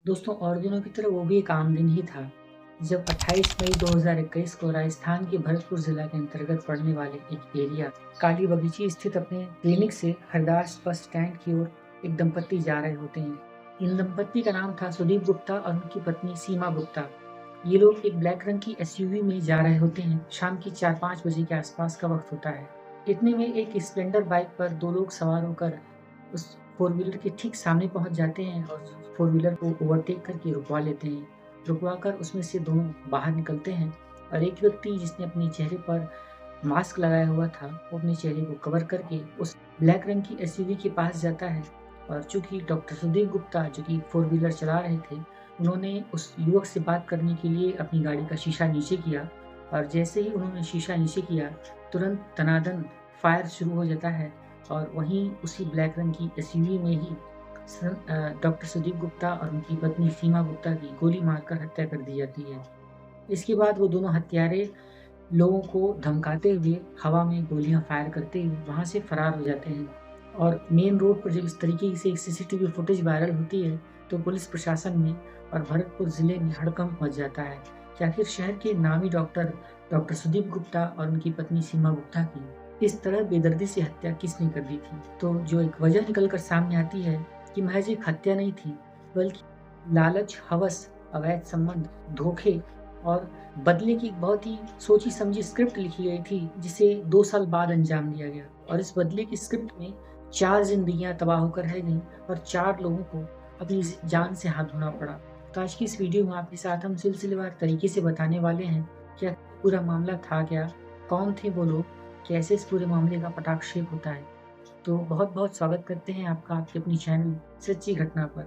दोस्तों और दिनों की तरह वो भी एक आम दिन ही था जब 28 मई 2021 को राजस्थान के भरतपुर जिला के अंतर्गत पड़ने वाले एक एरिया काली बगीची स्थित अपने क्लिनिक से हरदास बस स्टैंड की ओर एक दंपत्ति जा रहे होते हैं। इन दंपत्ति का नाम था सुदीप गुप्ता और उनकी पत्नी सीमा गुप्ता। ये लोग एक ब्लैक रंग की एसयूवी में जा रहे होते हैं। शाम की 4-5 बजे के आसपास का वक्त होता है। इतने में एक स्प्लेंडर बाइक पर दो लोग सवार होकर उस फोर व्हीलर के ठीक सामने पहुंच जाते हैं और फोर व्हीलर को ओवरटेक करके रुकवा लेते हैं। रुकवा कर उसमें से दोनों बाहर निकलते हैं और एक व्यक्ति जिसने अपने चेहरे पर मास्क लगाया हुआ था वो अपने चेहरे को कवर करके उस ब्लैक रंग की एसयूवी के पास जाता है। और चूंकि डॉक्टर सुदीप गुप्ता जो कि फोर व्हीलर चला रहे थे, उन्होंने उस युवक से बात करने के लिए अपनी गाड़ी का शीशा नीचे किया और जैसे ही उन्होंने शीशा नीचे किया, तुरंत दनादन फायर शुरू हो जाता है और वहीं उसी ब्लैक रंग की एसयूवी में ही डॉक्टर सुदीप गुप्ता और उनकी पत्नी सीमा गुप्ता की गोली मारकर हत्या कर दी जाती है। इसके बाद वो दोनों हत्यारे लोगों को धमकाते हुए हवा में गोलियां फायर करते हुए वहां से फरार हो जाते हैं। और मेन रोड पर जब इस तरीके से एक सीसीटीवी फुटेज वायरल होती है तो पुलिस प्रशासन में और भरतपुर जिले में हड़कंप मच जाता है कि आखिर शहर के नामी डॉक्टर डॉक्टर सुदीप गुप्ता और उनकी पत्नी सीमा गुप्ता की इस तरह बेदर्दी से हत्या किसने कर दी थी। तो जो एक वजह निकलकर सामने आती है कि महज एक हत्या नहीं थी, बल्कि लालच, हवस, अवैध संबंध, धोखे और बदले की एक बहुत ही सोची समझी स्क्रिप्ट लिखी गई थी जिसे 2 साल बाद अंजाम दिया गया। और इस बदले की स्क्रिप्ट में 4 जिंदगियां तबाह होकर रह गईं और 4 लोगों को अपनी जान से हाथ धोना पड़ा। तो आज की इस वीडियो में आपके साथ हम सिलसिलेवार तरीके से बताने वाले हैं कि पूरा मामला था क्या, कौन थे वो लोग, कैसे इस पूरे मामले का पटाक्षेप होता है। तो बहुत बहुत स्वागत करते हैं आपका आपके अपनी चैनल सच्ची घटना पर।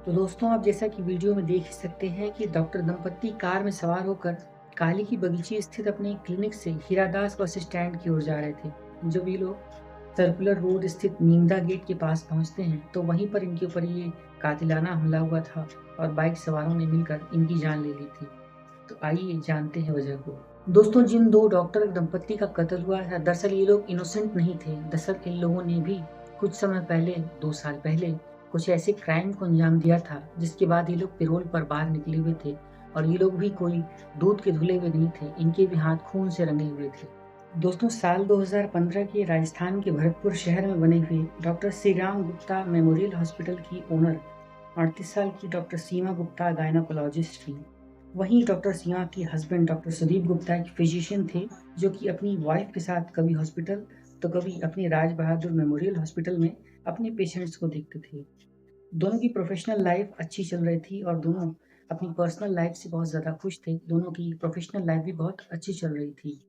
तो दोस्तों आप जैसा कि वीडियो में देख ही सकते हैं कि डॉक्टर दंपत्ति कार में सवार होकर काली की बगीची स्थित अपने क्लिनिक से हीरादास बस स्टैंड की ओर जा रहे थे। जब ये लोग सर्कुलर रोड स्थित नीमदा गेट के पास पहुंचते हैं तो वहीं पर इनके ऊपर ये कातिलाना हमला हुआ था और बाइक सवारों ने मिलकर इनकी जान ले ली थी। तो आइए जानते हैं वजह को। दोस्तों जिन दो डॉक्टर दंपत्ति का कत्ल हुआ था, दरअसल ये लोग इनोसेंट नहीं थे। दरअसल इन लोगों ने भी कुछ समय पहले, 2 साल पहले कुछ ऐसे क्राइम को अंजाम दिया था जिसके बाद ये लोग पैरोल पर बाहर निकले हुए थे। और ये लोग भी कोई दूध के धुले हुए नहीं थे, इनके भी हाथ खून से रंगे हुए थे। दोस्तों साल 2015 के राजस्थान के भरतपुर शहर में बने हुए doctor Shri Ram Gupta memorial hospital की ओनर 38 साल की डॉक्टर सीमा गुप्ता गायनाकोलॉजिस्ट थी। वहीं डॉक्टर सीमा के हस्बैंड डॉक्टर सुदीप गुप्ता एक फिजिशियन थे जो कि अपनी वाइफ के साथ कभी हॉस्पिटल तो कभी अपने राज बहादुर मेमोरियल हॉस्पिटल में अपने पेशेंट्स को देखते थे। दोनों की प्रोफेशनल लाइफ अच्छी चल रही थी और दोनों अपनी पर्सनल लाइफ से बहुत ज़्यादा खुश थे। दोनों की प्रोफेशनल लाइफ भी बहुत अच्छी चल रही थी।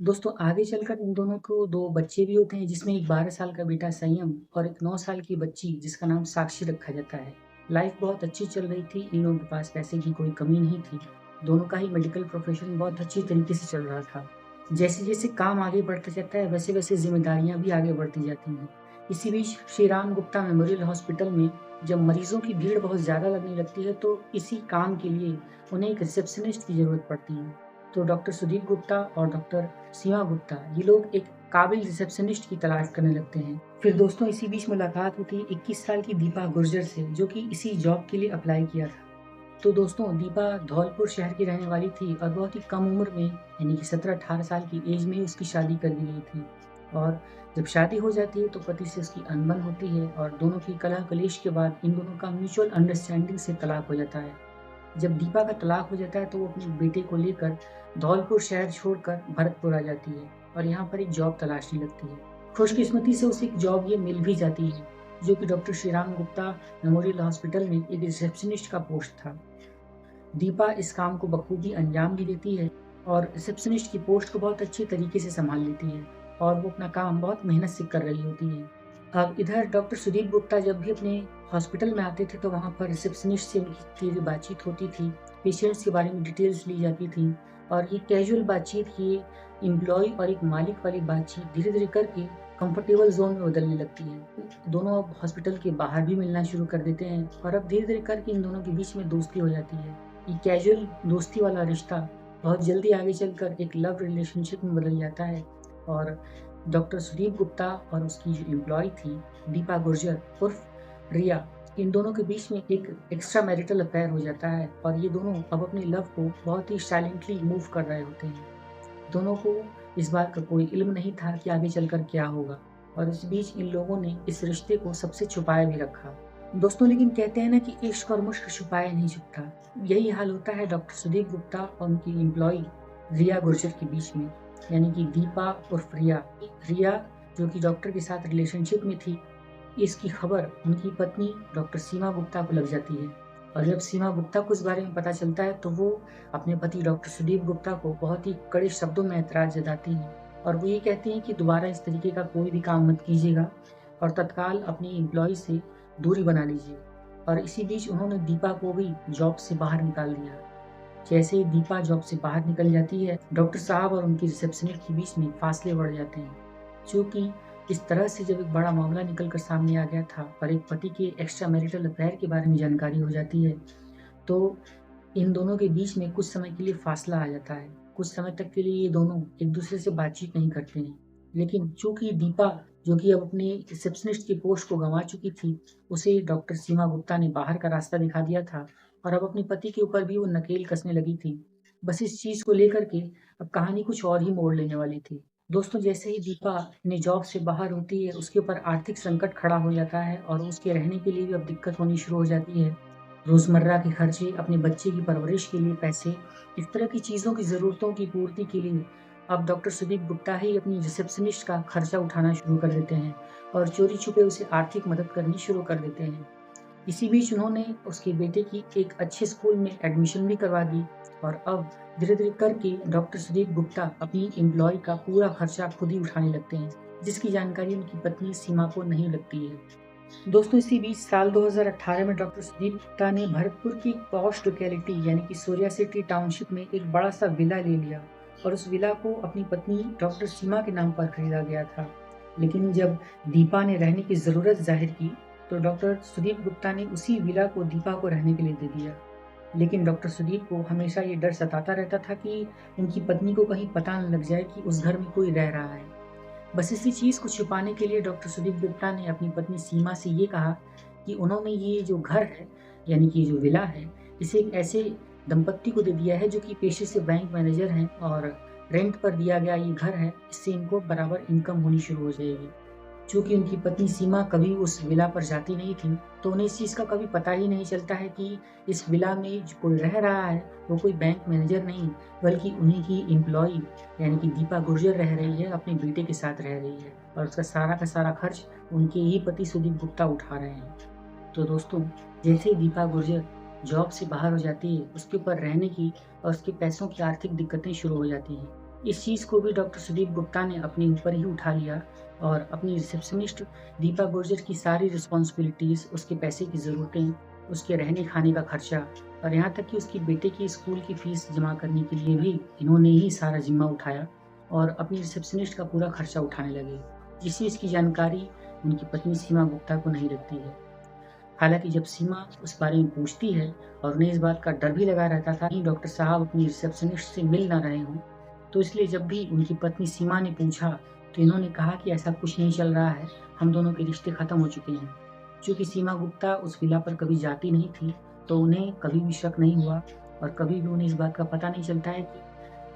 दोस्तों आगे चलकर इन दोनों को 2 बच्चे भी होते हैं जिसमें एक 12 साल का बेटा संयम और एक 9 साल की बच्ची जिसका नाम साक्षी रखा जाता है। लाइफ बहुत अच्छी चल रही थी, इन लोगों के पास पैसे की कोई कमी नहीं थी। दोनों का ही मेडिकल प्रोफेशन बहुत अच्छी तरीके से चल रहा था। जैसे-जैसे काम आगे बढ़ता जाता है वैसे-वैसे ज़िम्मेदारियाँ भी आगे बढ़ती जाती हैं। इसी बीच श्री राम गुप्ता मेमोरियल हॉस्पिटल में जब मरीजों की भीड़ बहुत ज़्यादा लगने लगती है तो इसी काम के लिए उन्हें एक रिसेप्शनिस्ट की ज़रूरत पड़ती है। तो डॉक्टर सुदीप गुप्ता और डॉक्टर सीमा गुप्ता ये लोग एक काबिल रिसेप्शनिस्ट की तलाश करने लगते हैं। फिर दोस्तों इसी बीच मुलाकात होती है 21 साल की दीपा गुर्जर से जो कि इसी जॉब के लिए अप्लाई किया था। तो दोस्तों दीपा धौलपुर शहर की रहने वाली थी और बहुत ही कम उम्र में यानी कि 17-18 साल की एज में ही उसकी शादी कर दी गई थी। और जब शादी हो जाती है तो पति से उसकी अनबन होती है और दोनों की कलह कलेश के बाद इन दोनों का म्यूचुअल अंडरस्टैंडिंग से तलाक हो जाता है। जब दीपा का तलाक हो जाता है तो वो अपने बेटे को लेकर धौलपुर शहर छोड़कर भरतपुर आ जाती है और यहाँ पर एक जॉब तलाशने लगती है। खुशकिस्मती से उसे एक जॉब ये मिल भी जाती है जो कि doctor Shri Ram Gupta memorial hospital में एक रिसेप्शनिस्ट का पोस्ट था। दीपा इस काम को बखूबी अंजाम भी देती है और रिसेप्शनिस्ट की पोस्ट को बहुत अच्छे तरीके से संभाल लेती है और वो अपना काम बहुत मेहनत से कर रही होती है। अब इधर डॉक्टर सुदीप गुप्ता जब भी अपने हॉस्पिटल में आते थे तो वहाँ पर रिसेप्शनिस्ट से उनकी सीधी बातचीत होती थी, पेशेंट्स के बारे में डिटेल्स ली जाती थी और ये कैजुअल बातचीत, ये एम्प्लॉय और एक मालिक वाली बातचीत धीरे धीरे करके कंफर्टेबल जोन में बदलने लगती है। दोनों अब हॉस्पिटल के बाहर भी मिलना शुरू कर देते हैं और अब धीरे धीरे करके इन दोनों के बीच में दोस्ती हो जाती है। ये कैजुअल दोस्ती वाला रिश्ता बहुत जल्दी आगे चलकर एक लव रिलेशनशिप में बदल जाता है और डॉक्टर सुदीप गुप्ता और उसकी जो एम्प्लॉय थी दीपा गुर्जर उर्फ रिया, इन दोनों के बीच में एक एक्स्ट्रा मैरिटल अफेयर हो जाता है और ये दोनों अब अपने लव को बहुत ही साइलेंटली मूव कर रहे होते हैं। दोनों को इस बात का कोई इल्म नहीं था कि आगे चलकर क्या होगा और इस बीच इन लोगों ने इस रिश्ते को सबसे छुपाए भी रखा। दोस्तों, लेकिन कहते हैं ना कि इश्क और मुश्क छुपाया नहीं छुपता। यही हाल होता है डॉक्टर सुदीप गुप्ता और उनकी एम्प्लॉई रिया गुर्जर के बीच में, यानी कि दीपा उर्फ रिया। रिया जो कि डॉक्टर के साथ रिलेशनशिप में थी, इसकी खबर उनकी पत्नी डॉक्टर सीमा गुप्ता को लग जाती है और जब सीमा गुप्ता को इस बारे में पता चलता है तो वो अपने पति डॉक्टर सुदीप गुप्ता को बहुत ही कड़े शब्दों में ऐतराज जताती हैं और वो ये कहती हैं कि दोबारा इस तरीके का कोई भी काम मत कीजिएगा और तत्काल अपनी एम्प्लॉय से दूरी बना लीजिए। और इसी बीच उन्होंने दीपा को भी जॉब से बाहर निकाल दिया। जैसे ही दीपा जॉब से बाहर निकल जाती है, डॉक्टर साहब और उनकी रिसेप्शनिस्ट के बीच में फासले बढ़ जाते हैं, क्योंकि इस तरह से जब एक बड़ा मामला निकल कर सामने आ गया था और एक पति के एक्स्ट्रा मैरिटल अफेयर के बारे में जानकारी हो जाती है, तो इन दोनों के बीच में कुछ समय के लिए फासला आ जाता है। कुछ समय तक के लिए ये दोनों एक दूसरे से बातचीत नहीं करते हैं। लेकिन चूंकि दीपा जो कि अब अपनी रिसेप्शनिस्ट की पोस्ट को गंवा चुकी थी, उसे डॉक्टर सीमा गुप्ता ने बाहर का रास्ता दिखा दिया था और अब अपने पति के ऊपर भी वो नकेल कसने लगी थी। बस इस चीज को लेकर के अब कहानी कुछ और ही मोड़ लेने वाली थी। दोस्तों, जैसे ही दीपा अपनी जॉब से बाहर होती है, उसके ऊपर आर्थिक संकट खड़ा हो जाता है और उसके रहने के लिए भी अब दिक्कत होनी शुरू हो जाती है। रोजमर्रा के खर्चे, अपने बच्चे की परवरिश के लिए पैसे, इस तरह की चीजों की जरूरतों की पूर्ति के लिए अब डॉक्टर सुदीप गुप्ता ही अपनी रिसेप्शनिस्ट का खर्चा उठाना शुरू कर देते हैं और चोरी छुपे उसे आर्थिक मदद करनी शुरू कर देते हैं। इसी बीच उन्होंने उसके बेटे की एक अच्छे स्कूल में एडमिशन भी करवा दी और अब धीरे-धीरे करके डॉक्टर सुदीप गुप्ता अपनी एम्प्लॉय का पूरा खर्चा खुद ही उठाने लगते हैं, जिसकी जानकारी उनकी पत्नी सीमा को नहीं लगती है। दोस्तों, इसी बीच साल 2018 में डॉक्टर सुदीप गुप्ता ने भरतपुर की पॉश लोकेलिटी यानी कि सूर्या सिटी टाउनशिप में एक बड़ा सा विला ले लिया और उस विला को अपनी पत्नी डॉक्टर सीमा के नाम पर खरीदा गया था। लेकिन जब दीपा ने रहने की जरूरत जाहिर की तो डॉक्टर सुदीप गुप्ता ने उसी विला को दीपा को रहने के लिए दे दिया। लेकिन डॉक्टर सुदीप को हमेशा ये डर सताता रहता था कि उनकी पत्नी को कहीं पता न लग जाए कि उस घर में कोई रह रहा है। बस इसी चीज़ को छिपाने के लिए डॉक्टर सुदीप गुप्ता ने अपनी पत्नी सीमा से ये कहा कि उन्होंने ये जो घर है, यानी कि जो विला है, इसे एक ऐसे दंपत्ति को दे दिया है जो कि पेशे से बैंक मैनेजर हैं और रेंट पर दिया गया ये घर है, इससे इनको बराबर इनकम होनी शुरू हो जाएगी। चूँकि उनकी पत्नी सीमा कभी उस विला पर जाती नहीं थी, तो उन्हें इस चीज़ का कभी पता ही नहीं चलता है कि इस विला में जो कोई रह रहा है, वो कोई बैंक मैनेजर नहीं, बल्कि उन्हीं की एम्प्लॉई यानी कि दीपा गुर्जर रह रही है, अपने बेटे के साथ रह रही है और उसका सारा का सारा खर्च उनके ही पति सुदीप गुप्ता उठा रहे हैं। तो दोस्तों, जैसे ही दीपा गुर्जर जॉब से बाहर हो जाती है, उसके ऊपर रहने की और उसके पैसों की आर्थिक दिक्कतें शुरू हो जाती हैं। इस चीज़ को भी डॉक्टर सुदीप गुप्ता ने अपने ऊपर ही उठा लिया और अपनी रिसेप्शनिस्ट दीपा गुर्जर की सारी रिस्पॉन्सिबिलिटीज़, उसके पैसे की ज़रूरतें, उसके रहने खाने का खर्चा और यहाँ तक कि उसके बेटे की स्कूल की फीस जमा करने के लिए भी इन्होंने ही सारा जिम्मा उठाया और अपनी रिसेप्शनिस्ट का पूरा खर्चा उठाने लगे। जिस चीज़ की जानकारी उनकी पत्नी सीमा गुप्ता को नहीं लगती है। हालांकि जब सीमा उस बारे में पूछती है और उन्हें इस बात का डर भी लगा रहता था कि डॉक्टर साहब अपनी रिसेप्शनिस्ट से मिल ना रहे हों, तो इसलिए जब भी उनकी पत्नी सीमा ने पूछा तो इन्होंने कहा कि ऐसा कुछ नहीं चल रहा है, हम दोनों के रिश्ते खत्म हो चुके हैं। चूँकि सीमा गुप्ता उस विला पर कभी जाती नहीं थी, तो उन्हें कभी भी शक नहीं हुआ और कभी भी उन्हें इस बात का पता नहीं चलता है कि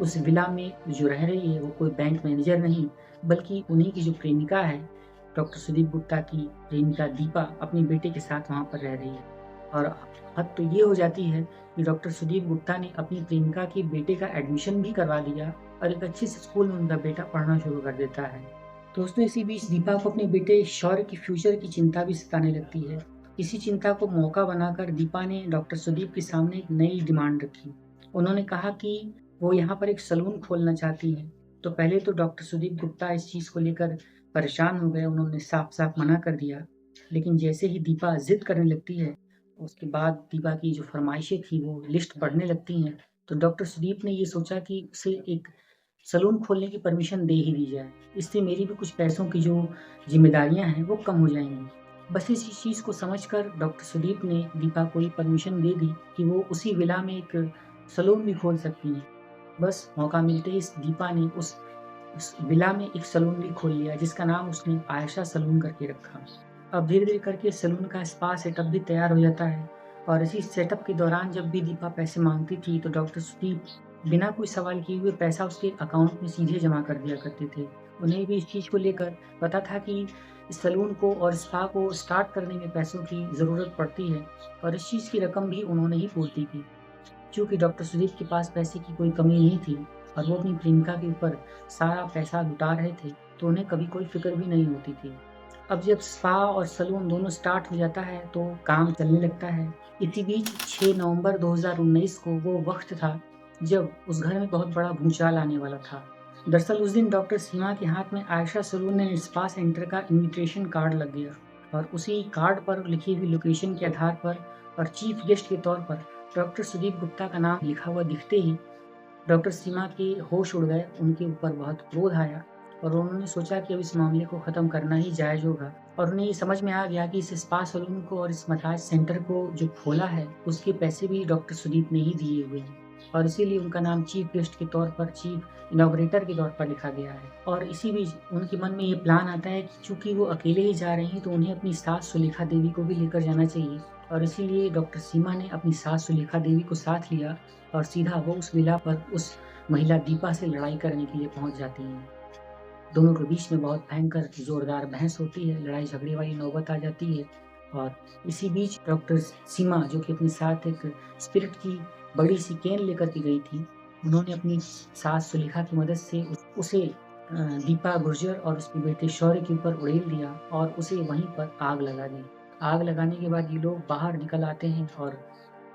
उस विला में जो रह रही है वो कोई बैंक मैनेजर नहीं, बल्कि उन्हीं की जो प्रेमिका है, डॉक्टर सुदीप गुप्ता की प्रेमिका दीपा अपने बेटे के साथ वहाँ पर रह रही है। और हद तो ये हो जाती है कि डॉक्टर सुदीप गुप्ता ने अपनी प्रेमिका के बेटे का एडमिशन भी करवा दिया और एक अच्छे से स्कूल में उनका बेटा पढ़ना शुरू कर देता है। दोस्तों, इसी बीच दीपा को अपने बेटे शौर्य की फ्यूचर की चिंता भी सताने लगती है। इसी चिंता को मौका बनाकर दीपा ने डॉक्टर सुदीप के सामने एक नई डिमांड रखी। उन्होंने कहा कि वो यहाँ पर एक सलून खोलना चाहती हैं। तो पहले तो डॉक्टर सुदीप गुप्ता इस चीज़ को लेकर परेशान हो गए, उन्होंने साफ-साफ मना कर दिया। लेकिन जैसे ही दीपा ज़िद करने लगती है, उसके बाद दीपा की जो फ़रमाइशें थी वो लिस्ट बढ़ने लगती हैं, तो डॉक्टर सुदीप ने ये सोचा कि उसे एक सलून खोलने की परमिशन दे ही दी जाए। इससे मेरी भी कुछ पैसों की जो ज़िम्मेदारियाँ हैं वो कम हो जाएँगी। बस इसी चीज़ को समझकर डॉक्टर सुदीप ने दीपा को ये परमिशन दे दी कि वो उसी विला में एक सलून भी खोल सकती हैं। बस मौका मिलते ही इस दीपा ने उस विला में एक सलून भी खोल लिया जिसका नाम उसने आयशा सलून करके रखा। अब धीरे-धीरे करके सैलून का स्पा सेटअप भी तैयार हो जाता है और इसी सेटअप के दौरान जब भी दीपा पैसे माँगती थी तो डॉक्टर सुदीप बिना कोई सवाल किए हुए पैसा उसके अकाउंट में सीधे जमा कर दिया करते थे। उन्हें भी इस चीज़ को लेकर पता था कि इस सैलून को और स्पा को स्टार्ट करने में पैसों की ज़रूरत पड़ती है और इस चीज़ की रकम भी उन्होंने ही पूर्ति की। चूँकि डॉक्टर सुदीप के पास पैसे की कोई कमी नहीं थी और वो अपनी प्रेमिका के ऊपर सारा पैसा लुटा रहे थे, तो उन्हें कभी कोई फ़िक्र भी नहीं होती थी। अब जब स्पा और सैलून दोनों स्टार्ट हो जाता है तो काम चलने लगता है। इसी बीच 6 नवंबर 2019 को वो वक़्त था जब उस घर में बहुत बड़ा भूचाल आने वाला था। दरअसल उस दिन डॉक्टर सीमा के हाथ में Ayesha salon and spa centre का इन्विटेशन कार्ड लग गया और उसी कार्ड पर लिखी हुई लोकेशन के आधार पर और चीफ गेस्ट के तौर पर डॉक्टर सुदीप गुप्ता का नाम लिखा हुआ दिखते ही डॉक्टर सीमा के होश उड़ गए। उनके ऊपर बहुत क्रोध आया और उन्होंने सोचा कि अब इस मामले को ख़त्म करना ही जायज़ होगा और उन्हें ये समझ में आ गया कि इस स्पा सैलून को और इस मसाज सेंटर को जो खोला है, उसके पैसे भी डॉक्टर सुदीप ने ही दिए हुए हैं और इसीलिए उनका नाम चीफ गेस्ट के तौर पर, चीफ इनॉग्रेटर के तौर पर लिखा गया है। और इसी बीच उनके मन में ये प्लान आता है कि चूँकि वो अकेले ही जा रही हैं, तो उन्हें अपनी सास सुलेखा देवी को भी लेकर जाना चाहिए और इसीलिए डॉक्टर सीमा ने अपनी सास सुलेखा देवी को साथ लिया और सीधा वो उस विला पर उस महिला दीपा से लड़ाई करने के लिए पहुंच जाती हैं। दोनों के बीच में बहुत भयंकर जोरदार बहस होती है, लड़ाई झगड़े वाली नौबत आ जाती है और इसी बीच डॉक्टर सीमा जो कि अपने साथ एक स्पिरिट की बड़ी सी कैन लेकर के गई थी, उन्होंने अपनी सास सुलेखा की मदद से उसे दीपा गुर्जर और उसके बेटे शौर्य के ऊपर उड़ेल दिया और उसे वहीं पर आग लगा दी। आग लगाने के बाद ये लोग बाहर निकल आते हैं और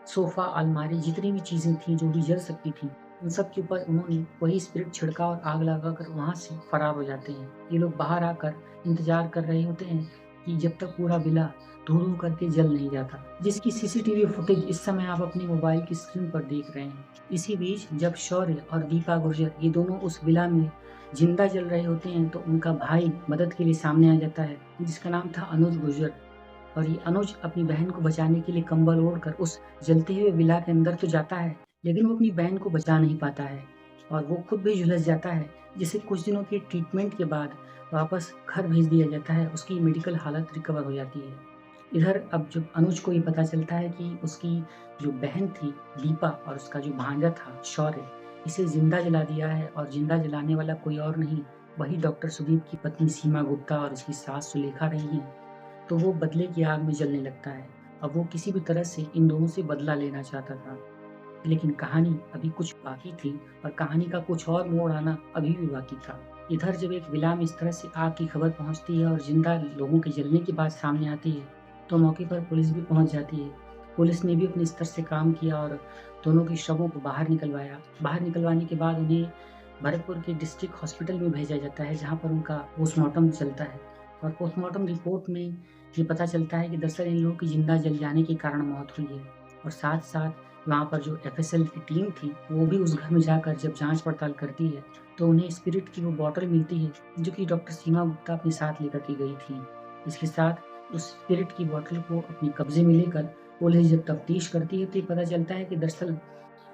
सोफ़ा, अलमारी जितनी भी चीज़ें थीं जो भी जल सकती थीं, उन सब के ऊपर उन्होंने वही स्पिरिट छिड़का और आग लगाकर वहाँ से फरार हो जाते हैं। ये लोग बाहर आकर इंतज़ार कर रहे होते हैं कि जब तक पूरा विला धू-धू करके जल नहीं जाता, जिसकी सीसीटीवी फुटेज इस समय आप अपने मोबाइल की स्क्रीन पर देख रहे हैं। इसी बीच जब शौर्य और दीपा गुर्जर ये दोनों उस विला में जिंदा जल रहे होते हैं, तो उनका भाई मदद के लिए सामने आ जाता है, जिसका नाम था अनुज गुर्जर। और ये अनुज अपनी बहन को बचाने के लिए कंबल ओढ़कर उस जलते हुए विला के अंदर तो जाता है, लेकिन वो अपनी बहन को बचा नहीं पाता है और वो खुद भी झुलस जाता है, जिसे कुछ दिनों की ट्रीटमेंट के बाद वापस घर भेज दिया जाता है। उसकी मेडिकल हालत रिकवर हो जाती है। इधर अब जब अनुज को ये पता चलता है कि उसकी जो बहन थी दीपा और उसका जो भांजा था शौर्य, इसे जिंदा जला दिया है और जिंदा जलाने वाला कोई और नहीं, वही डॉक्टर सुदीप की पत्नी सीमा गुप्ता और उसकी सास सुलेखा रही हैं। तो वो बदले की आग में जलने लगता है। अब वो किसी भी तरह से इन दोनों से बदला लेना चाहता था, लेकिन कहानी अभी कुछ बाकी थी और कहानी का कुछ और मोड़ आना अभी भी बाकी था। इधर जब एक विला में इस तरह से आग की खबर पहुंचती है और जिंदा लोगों के जलने की बात सामने आती है, तो मौके पर पुलिस भी पहुंच जाती है। पुलिस ने भी अपने स्तर से काम किया और दोनों के शवों को बाहर निकलवाया। बाहर निकलवाने के बाद उन्हें भरतपुर के डिस्ट्रिक्ट हॉस्पिटल में भेजा जाता है, जहाँ पर उनका पोस्टमार्टम चलता है और पोस्टमार्टम रिपोर्ट में ये पता चलता है कि दरअसल इन लोगों की जिंदा जल जाने के कारण मौत हुई है और साथ-साथ वहाँ पर जो एफएसएल की टीम थी, वो भी उस घर में जाकर जब जाँच पड़ताल करती है, तो उन्हें स्पिरिट की वो बॉटल मिलती है, जो कि डॉक्टर सीमा गुप्ता अपने साथ लेकर के गई थी। इसके साथ उस स्पिरिट की बॉटल को अपने कब्ज़े में लेकर पुलिस जब तफ्तीश करती है, तो ये पता चलता है कि दरअसल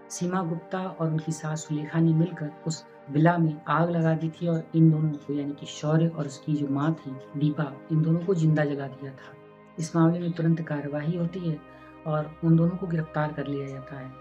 सीमा गुप्ता और उनकी सास सुलेखा ने मिलकर उस विला में आग लगा दी थी और इन दोनों को यानी कि शौर्य और उसकी जो माँ थी दीपा, इन दोनों को जिंदा जला दिया था। इस मामले में तुरंत कार्यवाही होती है और उन दोनों को गिरफ्तार कर लिया जाता है,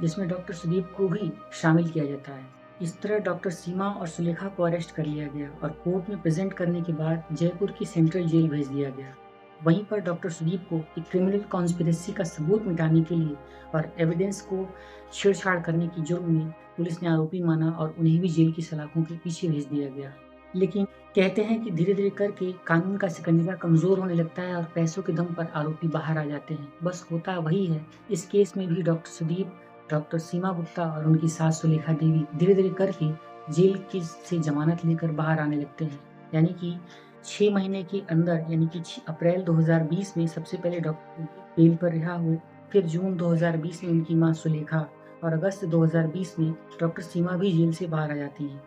जिसमें डॉक्टर सुदीप को भी शामिल किया जाता है। इस तरह डॉक्टर सीमा और सुलेखा को अरेस्ट कर लिया गया और कोर्ट में प्रेजेंट करने के बाद जयपुर की सेंट्रल जेल भेज दिया गया। वहीं पर डॉक्टर सुदीप को एक क्रिमिनल कॉन्स्पिरेसी का सबूत मिटाने के लिए और एविडेंस को छेड़छाड़ करने की जुर्म में पुलिस ने आरोपी माना और उन्हें भी जेल की सलाखों के पीछे भेज दिया गया। लेकिन कहते हैं कि धीरे-धीरे करके कानून का शिकंजा कमज़ोर होने लगता है और पैसों के दम पर आरोपी बाहर आ जाते हैं। बस होता वही है, इस केस में भी डॉक्टर सुदीप, डॉक्टर सीमा गुप्ता और उनकी सास सुलेखा देवी धीरे-धीरे करके जेल की से ज़मानत लेकर बाहर आने लगते हैं। यानी कि 6 महीने के अंदर यानी कि अप्रैल 2020 में सबसे पहले डॉक्टर बेल पर रिहा हुए, फिर जून 2020 में उनकी माँ सुलेखा और अगस्त 2020 में डॉक्टर सीमा भी जेल से बाहर आ जाती हैं।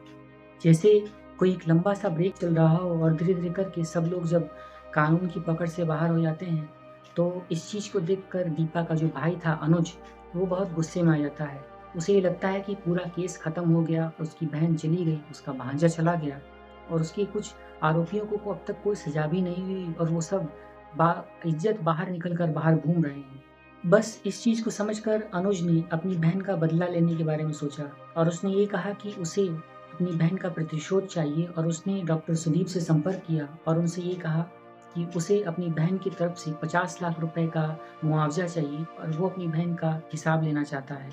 जैसे कोई एक लंबा सा ब्रेक चल रहा हो और धीरे-धीरे करके सब लोग जब कानून की पकड़ से बाहर हो जाते हैं, तो इस चीज़ को देखकर दीपा का जो भाई था अनुज, वो बहुत गुस्से में आ जाता है। उसे ये लगता है कि पूरा केस खत्म हो गया, उसकी बहन चली गई, उसका भांजा चला गया और उसके कुछ आरोपियों को अब तक कोई सज़ा भी नहीं हुई और वो सब इज्जत बाहर निकलकर बाहर घूम रहे हैं। बस इस चीज़ को समझकर अनुज ने अपनी बहन का बदला लेने के बारे में सोचा और उसने ये कहा कि उसे अपनी बहन का प्रतिशोध चाहिए और उसने डॉक्टर सुदीप से संपर्क किया और उनसे ये कहा कि उसे अपनी बहन की तरफ से 50 लाख रुपए का मुआवजा चाहिए और वो अपनी बहन का हिसाब लेना चाहता है।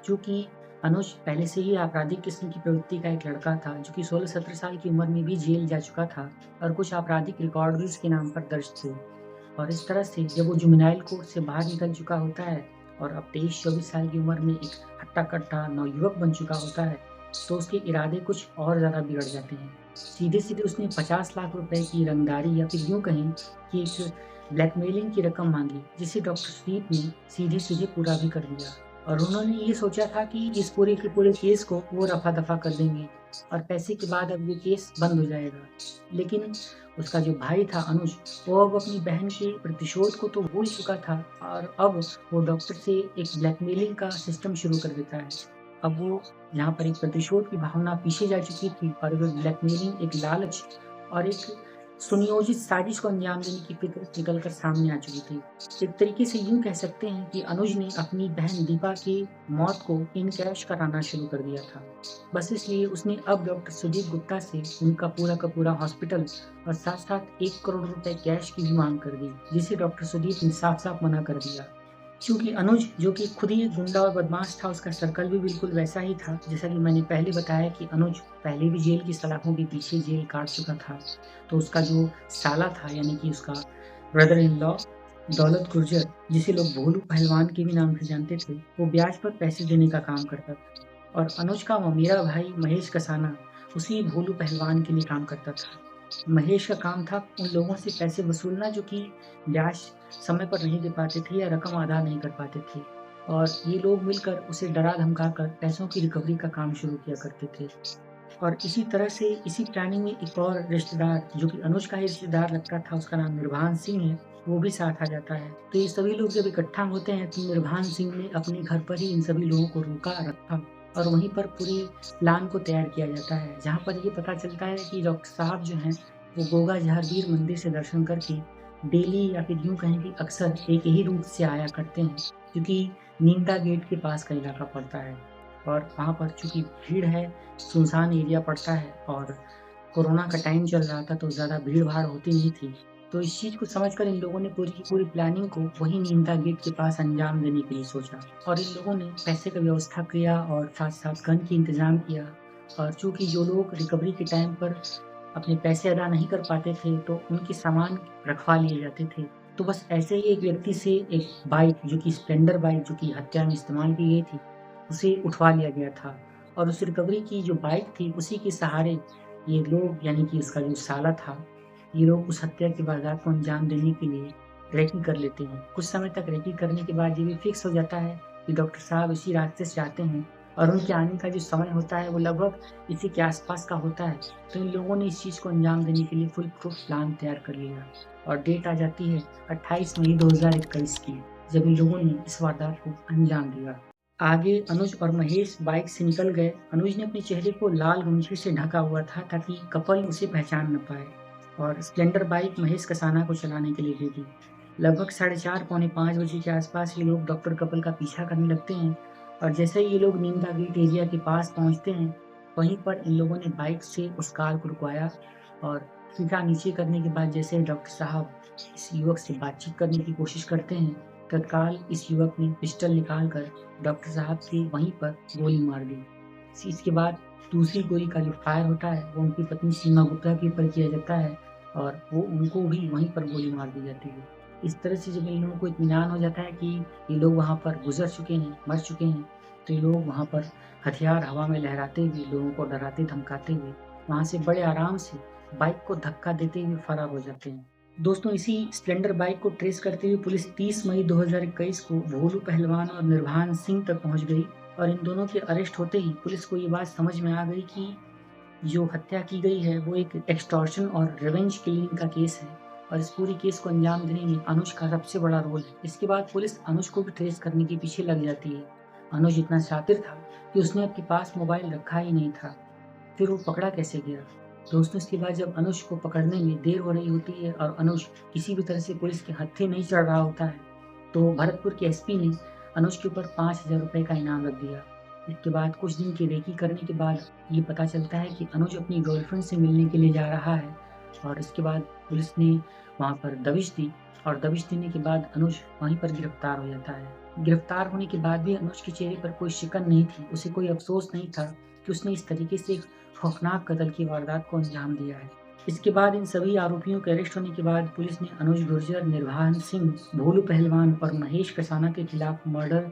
चूँकि अनुज पहले से ही आपराधिक किस्म की प्रवृत्ति का एक लड़का था, जो कि 16-17 साल की उम्र में भी जेल जा चुका था और कुछ आपराधिक रिकॉर्ड भी उसके नाम पर दर्ज थे। और इस तरह से जब वो जुवेनाइल कोर्ट से बाहर निकल चुका होता है और अब 23-24 साल की उम्र में एक हट्टा-कट्टा नवयुवक बन चुका होता है, तो उसके इरादे कुछ और ज़्यादा बिगड़ जाते हैं। सीधे-सीधे उसने 50 लाख रुपए की रंगदारी या फिर यूँ कहें कि एक ब्लैकमेलिंग की रकम माँगी, जिसे डॉक्टर सुदीप ने सीधे-सीधे पूरा भी कर दिया। और उन्होंने ये सोचा था कि इस पूरे के पूरे केस को वो रफ़ा-दफ़ा कर देंगे और पैसे के बाद अब ये केस बंद हो जाएगा। लेकिन उसका जो भाई था अनुज, वो अब अपनी बहन के प्रतिशोध को तो भूल चुका था और अब वो डॉक्टर से एक ब्लैकमेलिंग का सिस्टम शुरू कर देता है। अब वो जहाँ पर एक प्रतिशोध की भावना पीछे जा चुकी थी और एक ब्लैकमेलिंग, एक लालच और एक सुनियोजित साजिश को अंजाम देने की फ़िक्र निकल कर सामने आ चुकी थी। एक तरीके से यूँ कह सकते हैं कि अनुज ने अपनी बहन दीपा की मौत को इन कैश कराना शुरू कर दिया था। बस इसलिए उसने अब डॉक्टर सुदीप गुप्ता से उनका पूरा का पूरा हॉस्पिटल और साथ-साथ 1 करोड़ रुपए कैश की भी माँग कर दी, जिसे डॉक्टर सुदीप ने साफ-साफ मना कर दिया। चूँकि अनुज जो कि खुद ही एक गुंडा और बदमाश था, उसका सर्कल भी बिल्कुल वैसा ही था। जैसा कि मैंने पहले बताया कि अनुज पहले भी जेल की सलाखों के पीछे जेल काट चुका था। तो उसका जो साला था यानी कि उसका ब्रदर इन लॉ दौलत गुर्जर, जिसे लोग भोलू पहलवान के भी नाम से जानते थे, वो ब्याज पर पैसे देने का काम करता था। और अनुज का ममेरा भाई महेश कसाना उसी भोलू पहलवान के लिए काम करता था। महेश का काम था उन लोगों से पैसे वसूलना जो कि ब्याज समय पर नहीं दे पाते थे या रकम अदा नहीं कर पाते थे और ये लोग मिलकर उसे डरा-धमकाकर पैसों की रिकवरी का काम शुरू किया करते थे। और इसी तरह से इसी प्लानिंग में एक और रिश्तेदार जो कि अनुज का ही रिश्तेदार लगता था, उसका नाम निर्भान सिंह है, वो भी साथ आ जाता है। तो ये सभी लोग जब इकट्ठा होते हैं तो निर्भान सिंह ने अपने घर पर ही इन सभी लोगों को रोका रखा और वहीं पर पूरी प्लान को तैयार किया जाता है। जहाँ पर ये पता चलता है कि डॉक्टर साहब जो हैं, वो गोगा जहांगीर मंदिर से दर्शन करके डेली या फिर यूँ कहें कि अक्सर एक ही रूट से आया करते हैं, क्योंकि नीमता गेट के पास का इलाका पड़ता है। और वहाँ पर चूँकि भीड़ है, सुनसान एरिया पड़ता है और कोरोना का टाइम चल रहा था तो ज़्यादा भीड़-भाड़ होती नहीं थी। तो इस चीज़ को समझकर इन लोगों ने पूरी की पूरी प्लानिंग को वही नीमता गेट के पास अंजाम देने के लिए सोचा और इन लोगों ने पैसे का व्यवस्था किया और साथ-साथ गन की इंतज़ाम किया। और चूँकि जो लोग रिकवरी के टाइम पर अपने पैसे अदा नहीं कर पाते थे, तो उनके सामान रखवा लिए जाते थे। तो बस ऐसे ही एक व्यक्ति से एक बाइक जो कि स्प्लेंडर बाइक जो कि हत्या में इस्तेमाल की गई थी, उसे उठवा लिया गया था और उस रिकवरी की जो बाइक थी, उसी के सहारे ये लोग यानी कि उसका जो साला था, ये लोग उस हत्या की वारदात को अंजाम देने के लिए रेकी कर लेते हैं। कुछ समय तक रेकी करने के बाद ये भी फिक्स हो जाता है कि डॉक्टर साहब इसी रास्ते से आते हैं और उनके आने का जो समय होता है, वो लगभग इसी के आस-पास का होता है। तो इन लोगों ने इस चीज़ को अंजाम देने के लिए फुल प्रूफ प्लान तैयार कर लिया और डेट आ जाती है 28 मई 2021 की, जब इन लोगों ने इस वारदात को अंजाम दिया। आगे अनुज और महेश बाइक से निकल गए। अनुज ने अपने चेहरे को लाल गमछे से ढका हुआ था ताकि कपल उसे पहचान न पाए और स्प्लेंडर बाइक महेश कसाना को चलाने के लिए दे दी। लगभग 4:30 पौने 5 बजे के आसपास ये लोग डॉक्टर कपल का पीछा करने लगते हैं और जैसे ही ये लोग नीमता गेट एरिया के पास पहुँचते हैं, वहीं पर इन लोगों ने बाइक से उस कार को रुकवाया और शीशा नीचे करने के बाद जैसे डॉक्टर साहब इस युवक से बातचीत करने की कोशिश करते हैं, तत्काल इस युवक ने पिस्टल निकाल कर डॉक्टर साहब की वहीं पर गोली मार दी। इसके बाद दूसरी गोली का जो फायर होता है वो उनकी पत्नी सीमा गुप्ता के ऊपर किया जाता है और वो उनको भी वहीं पर गोली मार दी जाती है। इस तरह से जब इन लोगों को इत्मीनान हो जाता है कि ये लोग वहाँ पर गुज़र चुके हैं, मर चुके हैं, तो ये लोग वहाँ पर हथियार हवा में लहराते हुए लोगों को डराते-धमकाते हुए वहाँ से बड़े आराम से बाइक को धक्का देते हुए फरार हो जाते हैं। दोस्तों, इसी स्प्लेंडर बाइक को ट्रेस करते हुए पुलिस 30 मई 2021 को भोलू पहलवान और निर्भान सिंह तक पहुंच गई और इन दोनों के अरेस्ट होते ही पुलिस को ये बात समझ में आ गई कि जो हत्या की गई है वो एक एक्सटॉर्शन और रिवेंज किलिंग का केस है और इस पूरी केस को अंजाम देने में अनुज का सबसे बड़ा रोल है। इसके बाद पुलिस अनुज को भी ट्रेस करने के पीछे लग जाती है। अनुज इतना शातिर था कि उसने अपने पास मोबाइल रखा ही नहीं था। फिर वो पकड़ा कैसे गया? दोस्तों इसके बाद जब अनुज को पकड़ने में देर हो रही होती है और अनुज किसी भी तरह से पुलिस के हत्थे नहीं चढ़ रहा होता है, तो भरतपुर के एसपी ने अनुज के ऊपर 5,000 रुपए का इनाम रख दिया। इसके बाद कुछ दिन की रेकी करने के बाद ये पता चलता है कि अनुज अपनी गर्लफ्रेंड से मिलने के लिए जा रहा है और इसके बाद पुलिस ने वहाँ पर दबिश दी और दबिश देने के बाद अनुज वहीं पर गिरफ्तार हो जाता है। गिरफ्तार होने के बाद भी अनुज के चेहरे पर कोई शिकन नहीं थी, उसे कोई अफसोस नहीं था कि उसने इस तरीके से एक खौफनाक कत्ल की वारदात को अंजाम दिया है। इसके बाद इन सभी आरोपियों के अरेस्ट होने के बाद पुलिस ने अनुज गुर्जर, निर्वाहन सिंह, भोलू पहलवान और महेश कसाना के खिलाफ मर्डर,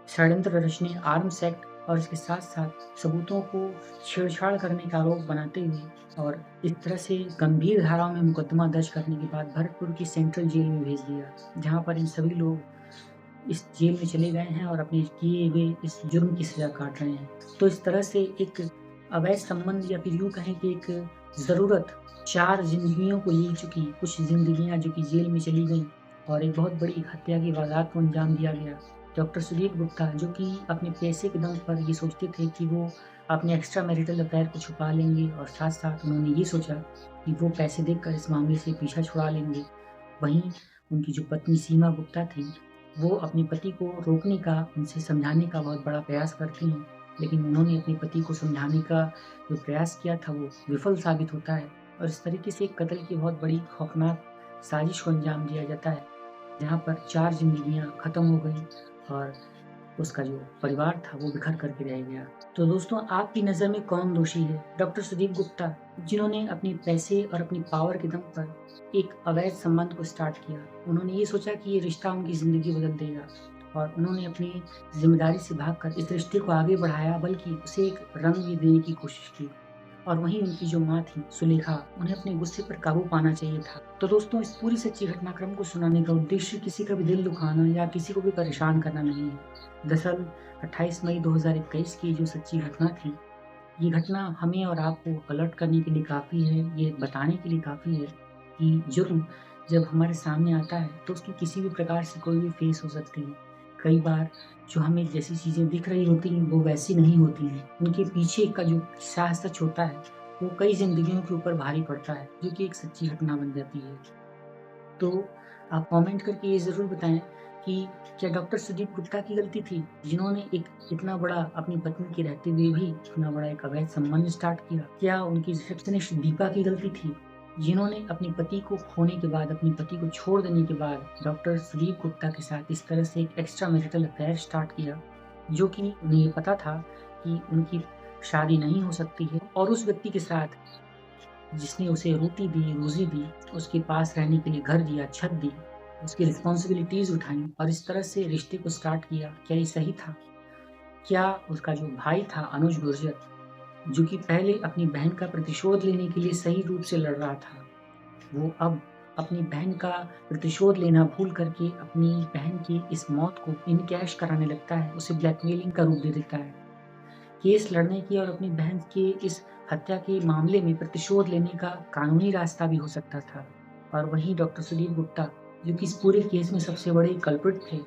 षड्यंत्र रचने, आर्म्स एक्ट और इसके साथ-साथ सबूतों को छेड़छाड़ करने का आरोप बनाते हुए और इस तरह से गंभीर धाराओं में मुकदमा दर्ज करने के बाद भरतपुर की सेंट्रल जेल में भेज दिया, जहाँ पर इन सभी लोग इस जेल में चले गए हैं और अपने किए हुए इस जुर्म की सज़ा काट रहे हैं। तो इस तरह से एक अवैध संबंध या फिर यूँ कहें कि एक ज़रूरत 4 ज़िंदगियों को ले चुकी, कुछ ज़िंदगियाँ जो कि जेल में चली गईं और एक बहुत बड़ी हत्या की वारदात को अंजाम दिया गया। डॉक्टर सुदीप गुप्ता जो कि अपने पैसे के दम पर ये सोचते थे कि वो अपने एक्स्ट्रा मैरिटल अफेयर को छुपा लेंगे और साथ-साथ उन्होंने ये सोचा कि वो पैसे देकर इस मामले से पीछा छुड़ा लेंगे। वहीं उनकी जो पत्नी सीमा गुप्ता थी, वो अपने पति को रोकने का, उनसे समझाने का बहुत बड़ा प्रयास करती हैं, लेकिन उन्होंने अपने पति को समझाने का जो प्रयास किया था वो विफल साबित होता है और इस तरीके से एक कत्ल की बहुत बड़ी खौफनाक साजिश को अंजाम दिया जाता है, जहाँ पर 4 ज़िंदगियाँ ख़त्म हो गईं और उसका जो परिवार था वो बिखर कर के रह गया। तो दोस्तों आपकी नज़र में कौन दोषी है? डॉक्टर सुदीप गुप्ता जिन्होंने अपने पैसे और अपनी पावर के दम पर एक अवैध संबंध को स्टार्ट किया। उन्होंने ये सोचा कि ये रिश्ता उनकी ज़िंदगी बदल देगा और उन्होंने अपनी ज़िम्मेदारी से भागकर इस रिश्ते को आगे बढ़ाया, बल्कि उसे एक रंग भी देने की कोशिश की। और वहीं उनकी जो माँ थी सुलेखा, उन्हें अपने गुस्से पर काबू पाना चाहिए था। तो दोस्तों इस पूरी सच्ची घटनाक्रम को सुनाने का उद्देश्य किसी का भी दिल दुखाना या किसी को भी परेशान करना नहीं है। दरअसल 28 मई 2021 की जो सच्ची घटना थी, ये घटना हमें और आपको अलर्ट करने के लिए काफ़ी है, ये बताने के लिए काफ़ी है कि जुर्म जब हमारे सामने आता है तो उसकी किसी भी प्रकार से कोई भी फेस हो सकती है। कई बार जो हमें जैसी चीज़ें दिख रही होती हैं वो वैसी नहीं होती हैं। उनके पीछे का जो किस्सा सच होता है वो कई ज़िंदगियों के ऊपर भारी पड़ता है, जो कि एक सच्ची घटना बन जाती है। तो आप कमेंट करके ये ज़रूर बताएँ कि क्या डॉक्टर सुदीप गुप्ता की गलती थी, जिन्होंने एक इतना बड़ा अपनी पत्नी के रहते हुए भी इतना बड़ा एक अवैध संबंध स्टार्ट किया? क्या उनकी रिसेप्शनिस्ट दीपा की गलती थी, जिन्होंने अपने पति को खोने के बाद, अपने पति को छोड़ देने के बाद डॉक्टर सुदीप गुप्ता के साथ इस तरह से एक एक्स्ट्रा मैरिटल अफेयर स्टार्ट किया, जो कि उन्हें ये पता था कि उनकी शादी नहीं हो सकती है और उस व्यक्ति के साथ जिसने उसे रोटी दी, रोज़ी दी, उसके पास रहने के लिए घर दिया, छत दी, उसकी रिस्पॉन्सिबिलिटीज़ उठाई और इस तरह से रिश्ते को स्टार्ट किया, क्या ये सही था? क्या उसका जो भाई था अनुज गुर्जर, जो कि पहले अपनी बहन का प्रतिशोध लेने के लिए सही रूप से लड़ रहा था, वो अब अपनी बहन का प्रतिशोध लेना भूल करके अपनी बहन की इस मौत को इनकैश कराने लगता है, उसे ब्लैकमेलिंग का रूप दे देता है। केस लड़ने की और अपनी बहन के इस हत्या के मामले में प्रतिशोध लेने का कानूनी रास्ता भी हो सकता था। और वहीं डॉक्टर सुदीप गुप्ता, जो कि इस पूरे केस में सबसे बड़े कल्प्रिट थे,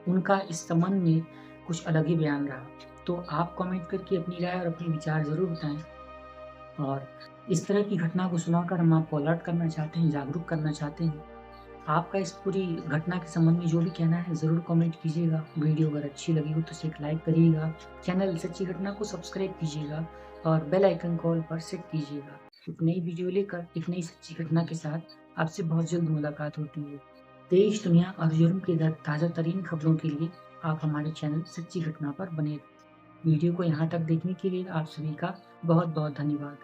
उनका इस संबंध में कुछ अलग ही बयान रहा। तो आप कमेंट करके अपनी राय और अपने विचार ज़रूर बताएँ। और इस तरह की घटना को सुनाकर हम आपको अलर्ट करना चाहते हैं, जागरूक करना चाहते हैं। आपका इस पूरी घटना के संबंध में जो भी कहना है ज़रूर कमेंट कीजिएगा। वीडियो अगर अच्छी लगी हो तो इसे एक लाइक करिएगा। चैनल सच्ची घटना को सब्सक्राइब कीजिएगा और बेल आइकन को ऑल पर सेट कीजिएगा। एक नई वीडियो लेकर एक नई सच्ची घटना के साथ आपसे बहुत जल्द मुलाकात होती है। देश, दुनिया और जुर्म की ताज़ा तरीन खबरों के लिए आप हमारे चैनल सच्ची घटना पर बने रहें। वीडियो को यहाँ तक देखने के लिए आप सभी का बहुत बहुत धन्यवाद।